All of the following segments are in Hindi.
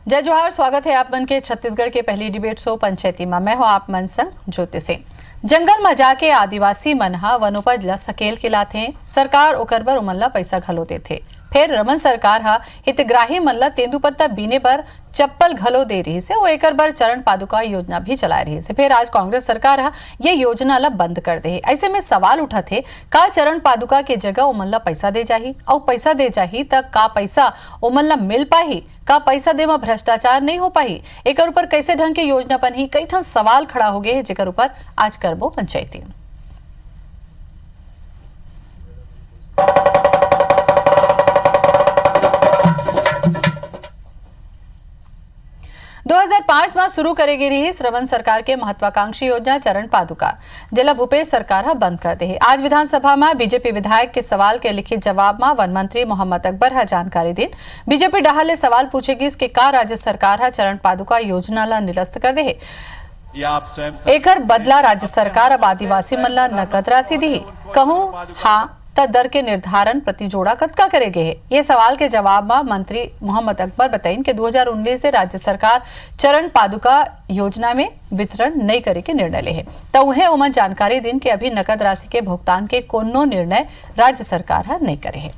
जय जोहार, स्वागत है आप मन के छत्तीसगढ़ के पहली डिबेट शो पंचायती में। मैं हूं आप मन संग ज्योति सिंह। जंगल में जाके आदिवासी मन हा वनोपज ला सकेल के लाथे, सरकार ओकर बर ओमन ला पैसा घलो देथे। फिर रमन सरकार हा हितग्राही मन ला तेंदूपत्ता बीने पर चप्पल घलो दे रही से, वो एकर बर चरण पादुका योजना भी चला रही से। फिर आज कांग्रेस सरकार हा ये योजना ला बंद कर दे। ऐसे में सवाल उठा थे, का चरण पादुका के जगह ओमन ला पैसा दे जाही, और पैसा दे जाही तक का पैसा ओमन ला मिल पाही, का पैसा दे में भ्रष्टाचार नहीं हो पाही, एकर ऊपर कैसे ढंग के योजना बनही, कई ठन सवाल खड़ा हो गए, जेकर ऊपर आज करबो पंचायती। दो 2005 में शुरू करे गई रही रमन सरकार के महत्वाकांक्षी योजना चरण पादुका, जिला भूपेश सरकार बंद कर दे। आज विधानसभा में बीजेपी विधायक के सवाल के लिखित जवाब में वन मंत्री मोहम्मद अकबर जानकारी दी। बीजेपी डहाल ले सवाल पूछेगी कि का राज्य सरकार चरण पादुका योजना ला निरस्त कर दे, एकर बदला राज्य सरकार अब आदिवासी मन ला नकद राशि दी। कहूं हाँ त दर के निर्धारण प्रति जोड़ा कतका करेगे है। ये सवाल के जवाब में मंत्री मोहम्मद अकबर बताइन कि 2019 से राज्य सरकार चरण पादुका योजना में वितरण नहीं करे के निर्णय ले है, तो उन्हें ओमन जानकारी दिन के अभी नकद राशि के भुगतान के कोनो निर्णय राज्य सरकार नहीं करे है।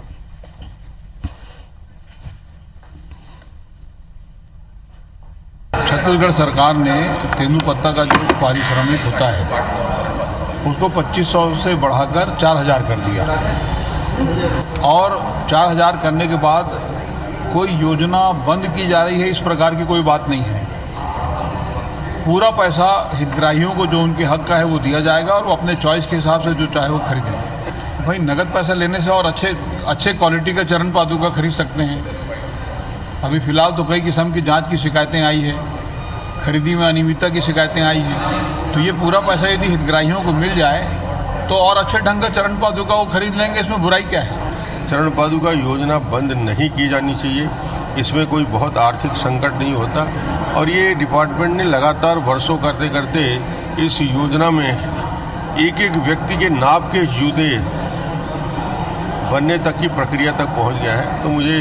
छत्तीसगढ़ सरकार ने तेंदूपत्ता का जो पारिश्रमिक होता है उसको 2500 से बढ़ाकर 4000 कर दिया, और 4000 करने के बाद कोई योजना बंद की जा रही है इस प्रकार की कोई बात नहीं है। पूरा पैसा हितग्राहियों को जो उनके हक का है वो दिया जाएगा, और वो अपने चॉइस के हिसाब से जो चाहे वो खरीदें। भाई नगद पैसा लेने से और अच्छे क्वालिटी का चरण पादुका खरीद सकते हैं। अभी फिलहाल तो कई किस्म की जांच की शिकायतें आई है, खरीदी में अनियमितता की शिकायतें आई हैं, तो ये पूरा पैसा यदि हितग्राहियों को मिल जाए तो और अच्छे ढंग का चरण पादुका वो खरीद लेंगे, इसमें बुराई क्या है। चरण पादुका योजना बंद नहीं की जानी चाहिए, इसमें कोई बहुत आर्थिक संकट नहीं होता, और ये डिपार्टमेंट ने लगातार वर्षों करते करते इस योजना में एक एक व्यक्ति के नाप के जूते बनने तक की प्रक्रिया तक पहुंच गया है। तो मुझे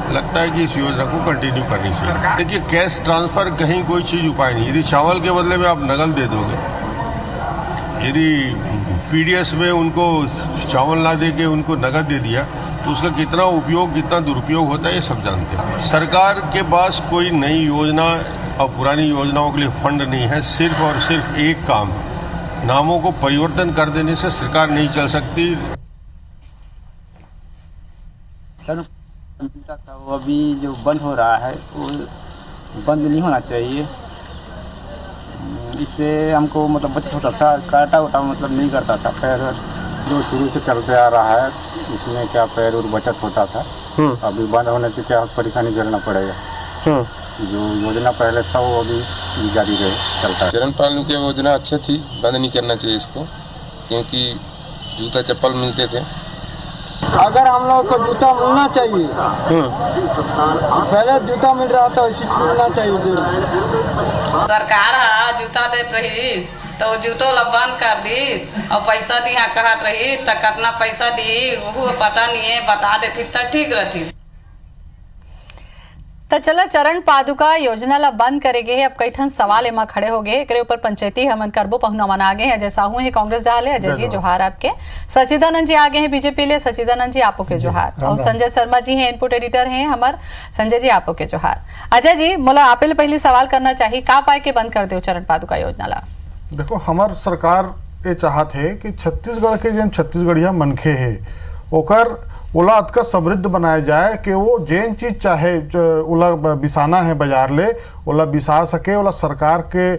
लगता है कि इस योजना को कंटिन्यू करनी चाहिए। देखिए, कैश ट्रांसफर कहीं कोई चीज उपाय नहीं। यदि चावल के बदले में आप नकद दे दोगे, यदि पीडीएस में उनको चावल ना दे के उनको नकद दे दिया, तो उसका कितना उपयोग कितना दुरुपयोग होता है ये सब जानते हैं। सरकार के पास कोई नई योजना और पुरानी योजनाओं के लिए फंड नहीं है। सिर्फ और सिर्फ एक काम, नामों को परिवर्तन कर देने से सरकार नहीं चल सकती। वो अभी जो बंद हो रहा है वो बंद नहीं होना चाहिए। इससे हमको मतलब बचत होता था, काटा उटा मतलब नहीं करता था। पैर जो शुरू से चलते आ रहा है इसमें क्या पैर और बचत होता था। अभी बंद होने से क्या परेशानी झेलना पड़ेगा। जो योजना पहले था वो अभी जारी रहे चलता है। चरण पादुका योजना अच्छी थी, बंद नहीं करना चाहिए इसको, क्योंकि जूता चप्पल मिलते थे। अगर हम लोग को जूता मिलना चाहिए, पहले जूता मिल रहा था इसी मिलना चाहिए। सरकार जूता देत रही तो जूतो ला बंद कर दी, और पैसा दी कहत रही तो कितना पैसा दी वो पता नहीं है, बता देती तो ठीक रहती। तो चला चरण पादुका योजना ला बंद करेगे। अब कई ठन सवाल एमा खड़े हो गए, एकरे ऊपर पंचायती हमन करबो पहुना मन आ गए। अजय साहू है कांग्रेस डाले, अजय जी जोहार आपके। सचिदानंद जी आ गए हैं बीजेपी ले, सचिदानंद जी आपो के जोहार। और संजय शर्मा जी हैं इनपुट एडिटर हैं हमार, संजय जी आपो के जोहार। अजय जी, मोला आपे ले पहले सवाल करना चाहिए, का पाए के बंद कर दो चरण पादुका योजना ला। देखो, हमार सरकार ये चाहत है कि छत्तीसगढ़ के जो छत्तीसगढ़िया मनखे है ओकर ओला अतका समृद्ध बनाया जाए कि वो जेन चीज चाहे ओला बिसाना है बाजार ले ओला बिसा सके, ओला सरकार के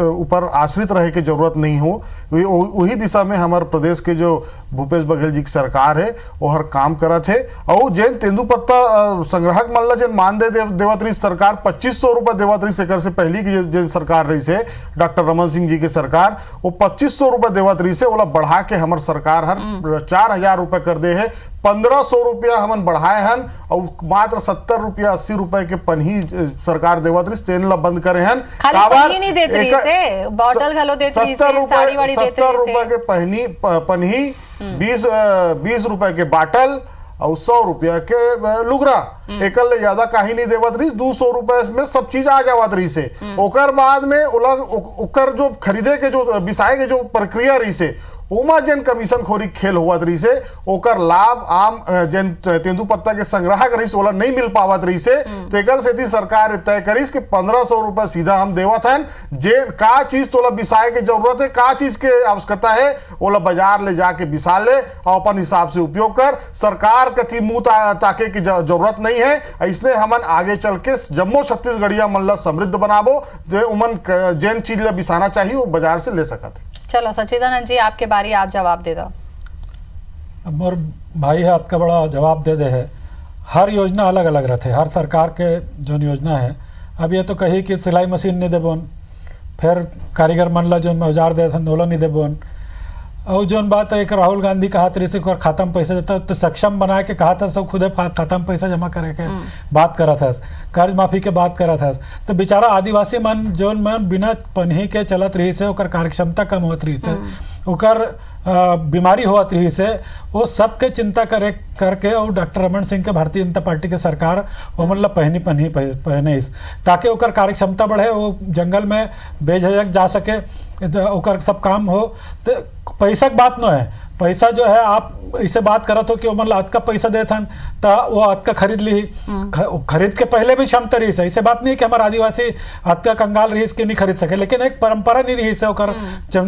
ऊपर आश्रित रहे की जरूरत नहीं हो। वही दिशा में हमारे प्रदेश के जो भूपेश बघेल जी की सरकार है वो हर काम करत है। और जैन तेंदूपत्ता संग्राहक मन ला जैन मान दे देवत रही सरकार 2500 रुपये देवत रही से, से पहली की जैन सरकार रही से डॉक्टर रमन सिंह जी की सरकार, वो 2500 रुपये देवत रही से ओला बढ़ा के हमार सरकार हर 4000 रुपये कर दे है। 1500 रुपया हमन बढ़ाए हन, और मात्र 70 रुपया 80 रुपये के पन्ही सरकार देवत रही, तेन ला बंद करे हन। नहीं देत रही से, बॉटल घलो देत रही से, साड़ी वाड़ी देत रही से। 70 रुपए के पन्ही 20 रुपए के बाटल और 100 रुपया के लुगरा एक ज्यादा काही नहीं देवत रही, 200 रुपए में सब चीज आ जावत रही से। ओकर बाद में ओकर जो खरीदे के जो बिसाए के जो प्रक्रिया रही से उमा जन कमीशन खोरी खेल हुआ रही से, ओकर लाभ आम जन तेंदुपत्ता के संग्राहक रही से ओला नहीं मिल पावत रही से। तो एक से सरकार तय करीस कि 1500 रुपए सीधा हम देवत हैं, जे का चीज तोला बिसाए के जरूरत है, का चीज के आवश्यकता है, ओला बाजार ले जाके बिसा ले और अपन हिसाब से उपयोग कर। सरकार कथी मुंह ताके की जरूरत नहीं है। इसने हमन आगे चल के जम्मू छत्तीसगढ़िया मन ला समृद्ध बनाबो, जो उमन जैन चीज ला बिसाना चाहिए वो बाजार से ले सकत। चलो सच्चिदानंद जी आपके बारी, आप जवाब दे दो। मोर भाई हाथ का बड़ा जवाब दे दे है। हर योजना अलग अलग रहते, हर सरकार के जो योजना है। अब ये तो कही कि सिलाई मशीन नहीं देबोन, फिर कारीगर मन ला जो औजार दे ओला नहीं देबोन, और जो बात है एक राहुल गांधी कहा तरी से खातम पैसा देता तो सक्षम बना के कहा था सब खुदे खातम पैसा जमा करे के बात करा था, कर्ज माफी के बात करा था। तो बेचारा आदिवासी मन जोन मन बिना पन्ही के चलत रही से, ओकर कार्यक्षमता कम होत रही से, ओकर बीमारी होत रही से, वो सबके चिंता करके और डॉक्टर रमन सिंह के भारतीय जनता पार्टी के सरकार वो मतलब पहने ताकि ओकर कार्यक्षमता बढ़े, वो जंगल में बेझिझक जा सके, ओकर सब काम हो। तो पैसा की बात न है, पैसा जो है आप इसे बात करत हो कि मतलब आज का पैसा देते हैं तो वो आज का खरीद ली, खरीद के पहले भी क्षमता रही है। इसे बात नहीं कि हमारे आदिवासी आज का कंगाल रही के नहीं खरीद सके, लेकिन एक परंपरा नहीं रही से,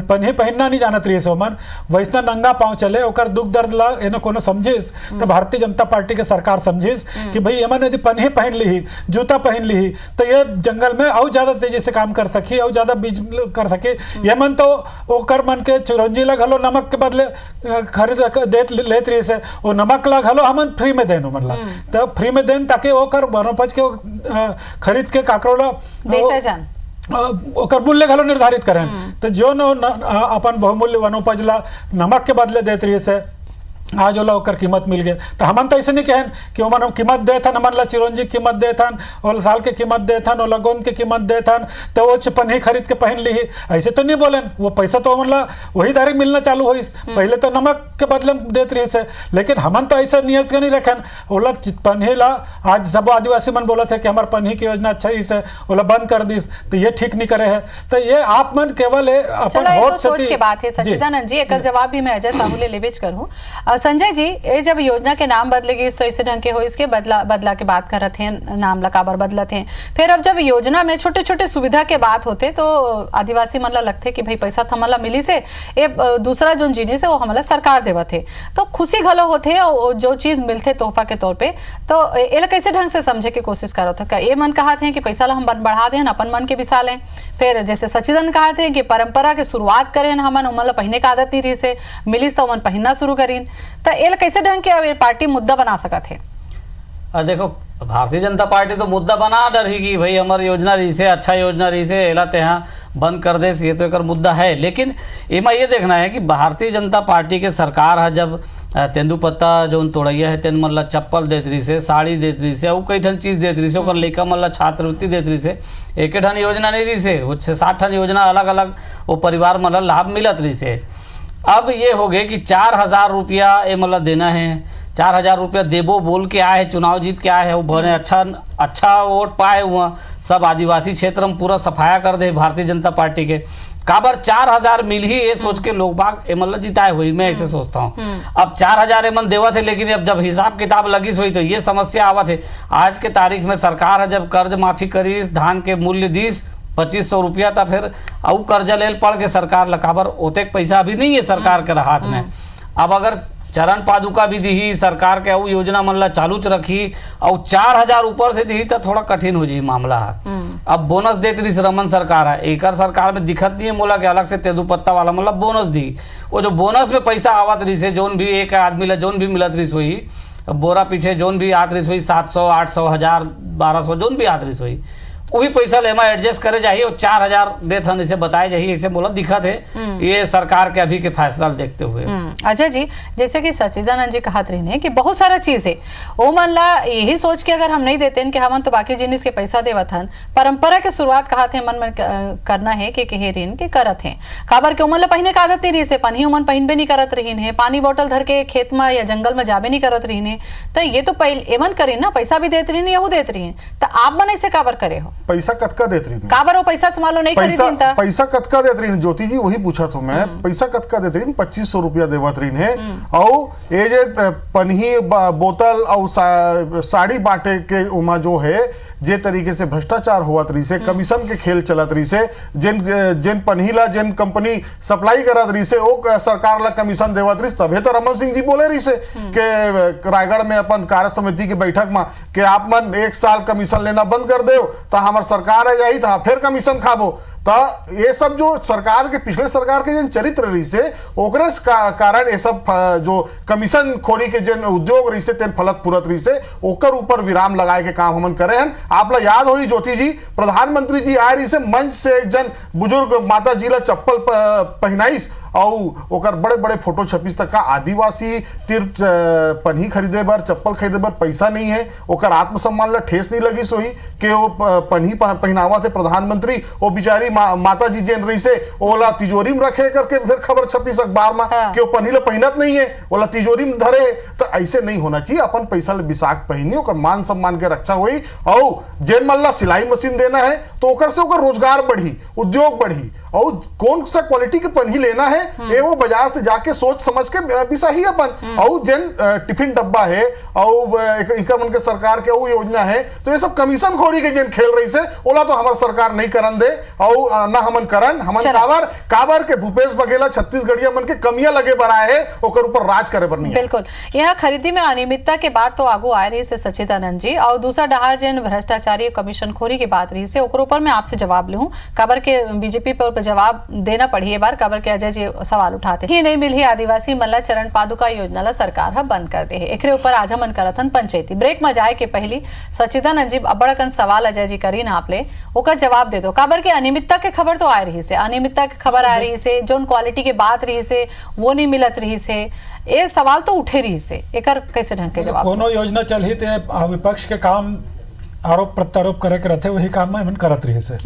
पन्ही पहनना नहीं जानत रही से, मन वैसा नंगा पाँव चले, ओकर दुख दर्द ला एनो कोनो समझिस तो भारतीय जनता पार्टी के सरकार समझिस कि भाई एमन यदि पन्ही पहन ली, जूता पहन ली तो ये जंगल में और ज्यादा तेजी से काम कर सकी और ज्यादा बीज कर सके। यमन तो ओकर मन के चिरंजी लग हलो नमक के बदले खरीद लेत रही से, वो नमक लग हलो हमन फ्री में देनो मतलब, तो फ्री में देन ताकि ओकर वनोपज के खरीद के काकरोला बेचा जान ओकर मूल्य घलो निर्धारित करें। तो जो अपन बहुमूल्य वनोपज ला नमक के बदले देत रही से आज ओला ओकर कीमत मिल गए। तो हमन तो ऐसे नहीं कहन कि ओमन हम कीमत दे थन, हमन ला चिरंजी कीमत दे थन, ओला साल के कीमत दे थन, ओला गोंद के कीमत दे थन, तो वो पन्ही खरीद के पहन ली, ऐसे तो नहीं बोलेन। वो पैसा तो ओमन ला वही डायरेक्ट मिलना चालू हुई, पहले तो नमक के बदले देत रही से। लेकिन हमन तो ऐसा नियत के नहीं रखन, ओला पन्ही ला आज सब आदिवासी मन बोला थे कि हमारे पन्ही की योजना अच्छा ही से ओला बंद कर दी, तो ये ठीक नहीं करे है। तो ये आप मन केवल अपन सोच के बात है। सच्चिदानंद जी एक जवाब भी मैं अजय साहू ले लेवेज करूं। संजय जी ये जब योजना के नाम बदलेगी तो इसे ढंग के हो, इसके बदला के बात कर रहे थे, नाम लकाबर बदला थे। फिर अब जब योजना में छोटे छोटे सुविधा के बात होते तो आदिवासी मन लगते कि भाई पैसा तो हमला मिली से, ये दूसरा जो जिनिस है वो हमला सरकार देवत है, तो खुशी घलो होते और जो चीज मिलते तोहफा के तौर पे, तो ये कैसे ढंग से समझे की कोशिश करो थे। ये मन कहा थे कि पैसा ला हम बढ़ा दें अपन मन के बिसा लें, फिर जैसे सचिदन कहा थे कि परंपरा के शुरुआत करें हमन उमन पहने का आदत नहीं रही से मिली तो मन पहनना शुरू करीन, तो ये कैसे ढंग के पार्टी मुद्दा बना सका थे। देखो भारतीय जनता पार्टी तो मुद्दा बना डर ही कि भाई हमारी योजना रही से अच्छा योजना रही से एलाते यहाँ बंद कर दे, ये तो एक मुद्दा है। लेकिन इमा ये देखना है कि भारतीय जनता पार्टी के सरकार है जब तेंदुपत्ता जो तोड़ैया है तेन मतलब चप्पल देत रही से, साड़ी देत रही से, और कई ठन चीज़ देत रही से, और लड़का मतलब छात्रवृत्ति देत रही से, एक ठन योजना नहीं रही से, वो 6-7 ठन योजना अलग अलग वो परिवार मतलब लाभ मिलत रही से। अब ये हो गए कि 4000 रुपया ये मतलब देना है, 4000 रुपया देबो बोल के आए हैं, चुनाव जीत के आए हैं, वो बने अच्छा वोट पाए हुआ, सब आदिवासी क्षेत्र में पूरा सफाया कर दे भारतीय जनता पार्टी के। काबर 4000 मिल ही ये सोच के लोग बाग मतलब जिताए हुई, मैं ऐसे सोचता हूँ। अब 4000 मन देवा थे, लेकिन अब जब हिसाब किताब लगी हुई तो ये समस्या आवा थे। आज के तारीख में सरकार है जब कर्ज माफी करीस, धान के मूल्य दीस 2500 रुपया था, फिर और कर्जा ले पड़ के सरकार लकाबर ओतेक पैसा अभी नहीं है सरकार के हाथ में। अब अगर चरण पादुका भी दी सरकार के वो योजना मन ला चालू च रखी और 4000 ऊपर से दी तो थोड़ा कठिन हो जाए मामला है। अब बोनस देती रही रमन सरकार है, एक सरकार में दिखत नहीं है मोला के अलग से तेंदुपत्ता वाला मतलब बोनस दी, वो जो बोनस में पैसा आवत रही से जोन भी एक आदमी ला जोन भी मिलत रही वही बोरा पीछे जोन भी आत रही वही 700 800 1000 1200 जोन भी आत रही वही वही पैसा ले एडजस्ट करे जाही और 4,000 देत हन, इसे बताए जाही, इसे बोला दिखा थे ये सरकार के अभी के फैसला देखते हुए। अजय जी, जैसे कि सचिदानंद जी कहत रही ने कि बहुत सारा चीज है वो मन ला यही सोच के अगर हम नहीं देते कि हमन तो बाकी जिनिस के पैसा देवत हन, परंपरा के शुरुआत कहत है मन करना है कि ऋण के करत है काबर के उमन ला पहने का आदत नहीं रही से, पानी उमन पहन भी नहीं करत रही है, पानी बोतल धर के खेत में या जंगल में जाबे नहीं करत रही है, तो ये तो पहले एमन करे ना, पैसा भी देत रही यहू देत रही, तो आप मन ऐसे काबर करे हो? पैसा कतका देत रही काबर वो पैसा संभालो नहीं खरीदी, पैसा कतका देत रही ज्योति जी, वही पूछा तो मैं, पैसा कतका देत रही 2500 रुपया देवत रही है, और ये जे पन्ही बोतल और साड़ी बांटे के उमा जो है जे तरीके से भ्रष्टाचार हुआ रही से, कमीशन के खेल चलत रही से, जिन पन्ही ला जिन कंपनी सप्लाई करत रही से वो सरकार ला कमीशन देवत रही, तबे तो रमन सिंह जी बोले रही से कि रायगढ़ में अपन कार्य समिति की बैठक में कि आप मन 1 साल कमीशन लेना बंद कर दो तो हमार सरकार आ जाई तो फिर कमीशन खाबो। तो ये सब जो सरकार के पिछले सरकार के जिन चरित्र रही से ओकरे कारण ये सब जो कमीशन खोरी के जिन उद्योग रही से तेन फलत पुरत रही से ओकर ऊपर विराम लगाए के काम हमन करे हैं। आप ला याद होई ज्योति जी, प्रधानमंत्री जी आए रही से मंच से एक जन बुजुर्ग माता जी ला चप्पल पहनाइस और ओकर बड़े बड़े फोटो छपीस तक का आदिवासी तीर्थ पन्ही खरीदे बर चप्पल खरीदे बर पैसा नहीं है, ओकर आत्मसम्मान ला ठेस नहीं लगी सोही कि वो पन्ही पहनावा थे प्रधानमंत्री, वो बिचारी माता जी जेन रही से ओला तिजोरी में रखे करके फिर खबर छपीस अखबार में कि वो पन्ही ला पहनत नहीं है, ओला तिजोरी में धरे। तो ऐसे नहीं होना चाहिए, अपन पैसा ले विसाख पहनी ओकर मान सम्मान के रक्षा हुई, और जेन मन ला सिलाई मशीन देना है तो ओकर से ओकर रोजगार बढ़ी, उद्योग बढ़ी, और कौन सा क्वालिटी के पन्ही लेना है ये वो बाजार से जाके सोच समझ के बिसाही अपन। और जिन टिफिन डब्बा है और एक मन के सरकार के वो योजना है, तो ये सब कमीशन खोरी के जिन खेल रही से ओला तो हमार सरकार नहीं करन दे, और ना हमन करन, हमन काबर के भूपेश बघेला छत्तीसगढ़िया मन के कमियां लगे बराए है ओकर ऊपर राज करे बर नहीं। बिल्कुल, यहाँ खरीदी में अनियमितता के बात तो आगू आए रही से सचिदानंद जी, और दूसरा डहार जिन भ्रष्टाचारी कमीशन खोरी की बात रही से ओकर ऊपर मैं आपसे जवाब लूं, काबर के बीजेपी पर जवाब देना पड़ी है बार, काबर के अजय जी सवाल उठाते ही नहीं मिली आदिवासी मल्ला चरण पादुका योजना ला सरकार हा बंद कर दे है, एकरे ऊपर आज हमन करथन पंचायती ब्रेक में जाए के पहली सचिदानंद जी बड़कन सवाल अजय जी करी ना आप ले ओकर जवाब दे दो, काबर के अनियमितता के खबर तो आ रही से, अनियमितता की खबर आ रही से, जोन क्वालिटी के बात रही से वो नहीं मिलत रही से, ये सवाल तो उठे रही से, एकर कैसे ढंग के जवाब? कोनो योजना चल ही थे विपक्ष के काम आरोप प्रत्यारोप करे के रहते वही काम में हम करत रही से,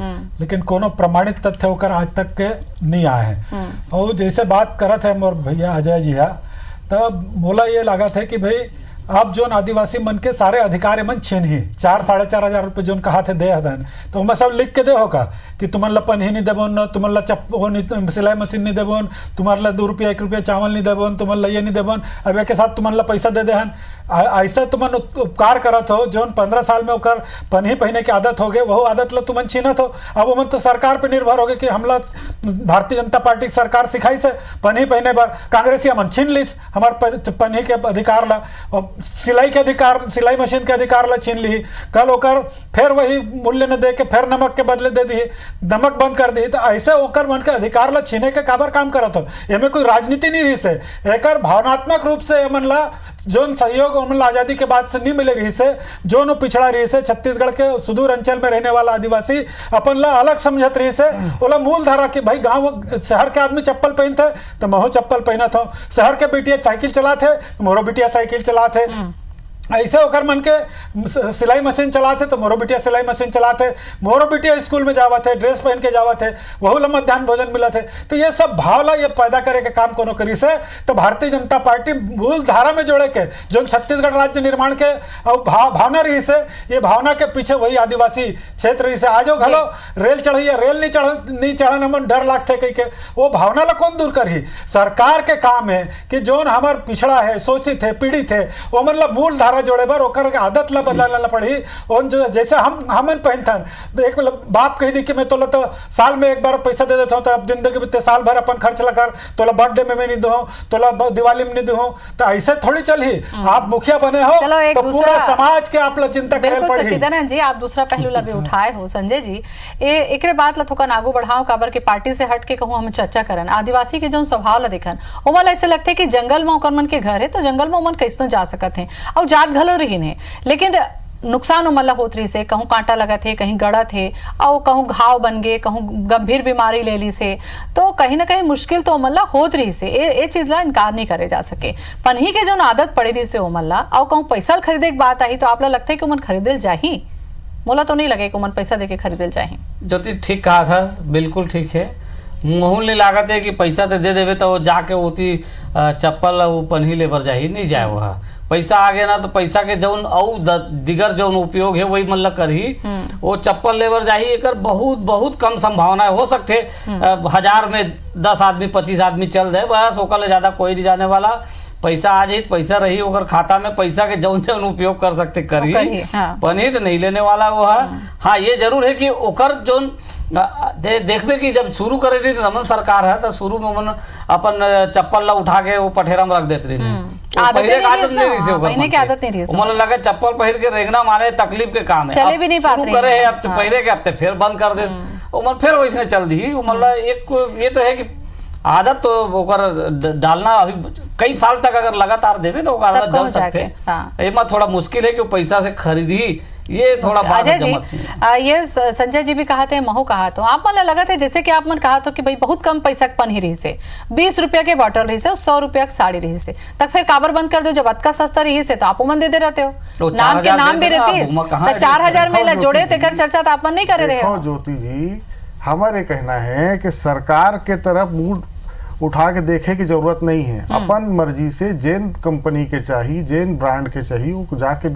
लेकिन कोनो प्रमाणित तथ्य होकर आज तक के नहीं आए हैं। और जैसे बात करत है मोर भैया अजय जी है, तब मोला ये लागत है कि भाई अब जो आदिवासी मन के सारे अधिकार मन छीन ही 4-4.5 हजार रुपये जो कहा थे दे हदन, तो उनमें सब लिख के दे होगा कि तुम्हारे पन्ही नहीं देबोन, तुम्हारा सिलाई मशीन नहीं देबोन, तुम्हारे 2 रुपया 1 रुपया चावल नहीं देबोन, तुम्हारे ये नहीं देबोन, अब एक साथ तुम्हारे पैसा दे देहन। ऐसा तुमन उपकार करत हो जो 15 साल में ओकर पन्ही पहने की आदत हो गए, वह आदत ला तुमन छीनत हो। अब उमन तो सरकार पे निर्भर हो गए कि हमला भारतीय जनता पार्टी की सरकार सिखाई से पन्ही पहने पर, कांग्रेसी हमन छीन लीस हमार पन्ही के अधिकार ला, सिलाई के अधिकार, सिलाई मशीन के अधिकार ला छीन ली, कल ओकर फिर वही मूल्य न दे के फिर नमक के बदले दे दी, नमक बंद कर दी। तो ऐसे ओकर मन के अधिकार ला छीने के काबर काम करत हो, एमे कोई राजनीति नहीं रही से, एकर भावनात्मक रूप से एमन ला जोन सहयोग उमन आजादी के बाद से नहीं मिले रही से, जो न पिछड़ा रही से, छत्तीसगढ़ के सुदूर अंचल में रहने वाला आदिवासी अपन ला अलग समझत रही से, ओला मूल धारा के भाई गांव शहर के आदमी चप्पल पहनते तो महू चप्पल पहनत हो, शहर के बिटिया साइकिल चलाते तो मोरो बिटिया साइकिल चलाते, ऐसे होकर मन के सिलाई मशीन चलाते तो मोरो बिटिया सिलाई मशीन चलाते, मोरो बिटिया स्कूल में जावत है, ड्रेस पहन के जावत है, वह ला मध्याह्न भोजन मिलत है। तो ये सब भावना ये पैदा करे के काम कोनो करी से, तो भारतीय जनता पार्टी मूल धारा में जोड़े के जो छत्तीसगढ़ राज्य निर्माण के और भावना रही से, ये भावना के पीछे वही आदिवासी क्षेत्र रही से आजो घलो रेल चढ़िए, रेल नहीं चढ़ाने मन डर लागते कही के, वो भावना ला कौन दूर करी? सरकार के काम है कि जोन हमार पिछड़ा है, शोषित है, पीड़ित है, वो मतलब मूल धारा जोड़े बार ओकर आदत ला बदलाना पड़ी। और जो जैसे हमन पहनथन एक बाप कह दी कि मैं तोला तो साल में एक बार पैसा दे देता हूँ, तो अब जिंदगी बीते साल भर अपन खर्च लगा, तोला बर्थडे में मैं नहीं दूँ, तोला दिवाली में नहीं दूँ, तो ऐसे थोड़ी चल ही। आप मुखिया बने हो तो पूरा समाज के आप ला चिंता करे पड़ी। सचिदानंद जी आप दूसरा पहलू ला भी उठाए हो संजय जी, एकरे बात ला थोड़ा आगू बढ़ाओ, काबर के पार्टी से हट के कहूँ हम चर्चा करन आदिवासी के जो स्वभाव ला देखन, ओमन ऐसे लगते है कि जंगल में ओकर मन के घर है तो जंगल में ओमन कैसे जा सकत है और जात घलो रही है, लेकिन नुकसान उमल्ला होत रही से, कहूँ कांटा लगा थे, कहीं गड़ा थे, और कहूँ घाव बन गए, कहूँ गंभीर बीमारी ले ली से, तो कहीं ना कहीं मुश्किल तो उमल्ला होत रही से, ये चीज ला इनकार नहीं करे जा सके। पन्ही के जो आदत पड़ी रही से उमल्ला, और कहूँ पैसा खरीदे की बात आई तो आप लगता है कि उमन खरीदल जाही? मोला तो नहीं लगे कि उमन पैसा देके खरीदल जाही। ज्योति ठीक कहा था, बिल्कुल ठीक है। मुँह नहीं लागत है कि पैसा तो दे देवे तो वो जाके होती चप्पल वो पन्ही लेबर जाही, नहीं जाए वहाँ। पैसा आ गया ना तो पैसा के जौन दिगर जौन उपयोग है वही मतलब करही, वो चप्पल लेबर जाही। एक बहुत बहुत कम संभावना है, हो सकते 1000 में 10 आदमी 25 आदमी चल जाए, बस ओकर ज्यादा कोई नहीं जाने वाला। पैसा आ जाए, पैसा रही ओकर खाता में, पैसा के जौन जौन उपयोग कर सकते करी, हाँ। पनीर नहीं लेने वाला वो है। हाँ, ये जरूर है कि ओकर जौन देखबे कि जब शुरू करे रही रमन सरकार है तो शुरू में मन अपन चप्पल ला उठा के वो पठेरा में रख देते रही, आदत नहीं रही से, मतलब लगे चप्पल पहिर के रेंगना मारे तकलीफ के काम है, चले भी नहीं पाते शुरू करे है, अब पहिरे के हफ्ते फिर बंद कर दे, मन फिर वैसे चल दी। मतलब एक ये तो है कि आदत तो ओकर डालना अभी कई साल तक अगर लगातार देवे तो आदत डाल सकते हैं। एमा थोड़ा मुश्किल है कि पैसा से खरीदी, ये थोड़ा अजय जी, ये संजय जी भी कहा थे, महू कहा तो आप मन लगा थे जैसे कि आप मन कहा तो कि भाई बहुत कम पैसा पन्ही रही से, 20 रुपया के बॉटल रही से, 100 रुपया की साड़ी रही से, तक फिर काबर बंद कर दो? जब अतका सस्ता रही से तो आप मन दे दे रहते हो, नाम के नाम भी रहती है, 4000 में जोड़े तेकर चर्चा तो आप मन नहीं कर रहे हो। ज्योति जी, हमारे कहना है कि सरकार के तरफ मुंह उठा के देखे की जरूरत नहीं है। अपन मर्जी से जेन कंपनी के चाहिए, जेन ब्रांड के चाहिए, वो जाके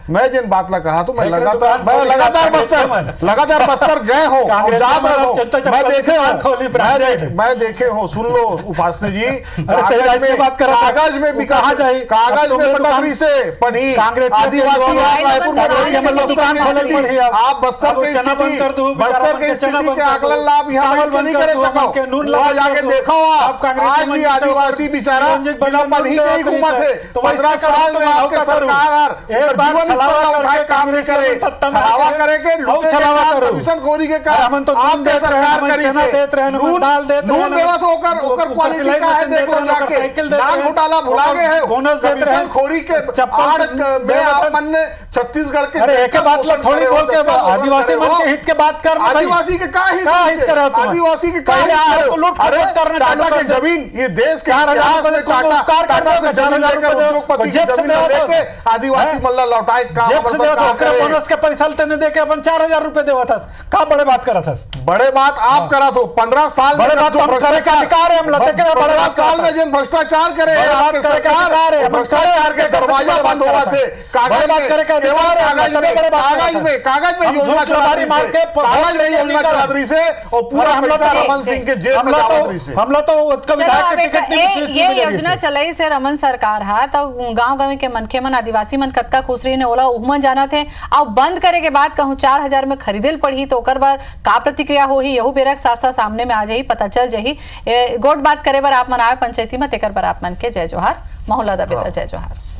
मैं जेन बात ला कहा तो मैं लगातार बस्तर गए हो, मैं देखे हो, सुन लो उपासना जी, कागज में भी कहा जाए, कागज में पटरी से पनी आदिवासी आप बस्तर के बस्तर के स्थिति के आकलन लाभ यहाँ नहीं करे सको, वहाँ जाके देखो आप, आज भी आदिवासी बेचारा बिना पन्ही के ही घूमा थे। 15 साल में आपके सरकार जीवन स्तर उठाए काम नहीं करे, छलावा करे के कमीशनखोरी के काम आपके सरकार करी से नून देवा तो ओकर क्वालिटी का है, देखो जाके नाम घोटाला भुला गए हैं, कमीशनखोरी के आड़ में आप मन ने छत्तीसगढ़ के बात थोड़ी बोल के आदिवासी हित के बात कर, आदिवासी के का हित आदिवासी के का टाटा के जमीन, ये देश के इतिहास में टाटा से जमीन लेकर उद्योगपति की जमीन लेके आदिवासी मल्ला लौटाए बोनस के पैसा तेने देके अपन 4000 रुपए देवा था, का बड़े बात करा था? बड़े बात आप करा तो 15 साल में अधिकार है, हम लते के 15 साल में जिन भ्रष्टाचार करे आपके सरकार है, भ्रष्टाचार के दरवाजा बंद हुआ थे, कागज में योजना चौधारी मार के कागज नहीं योजना चौधरी से और पूरा पैसा रमन सिंह के जेब में जावत से हमला तो विधायक के टिकट नहीं, ये योजना चलाई से रमन सरकार हा तो गांव-गांव के मनखे मन आदिवासी मन कतका खुश रही ने ओला उहमन जाना थे, अब बंद करे के बाद कहूं 4000 में खरीदेल पड़ी तो ओकर बार का प्रतिक्रिया होही, यहू बेरक सासा सामने में आ जाही, पता चल जाही। गोट बात करे बर आप मन आए पंचायती में तेकर पर आप मन के जय जोहार, मोहल्ला दा बेटा जय जोहार।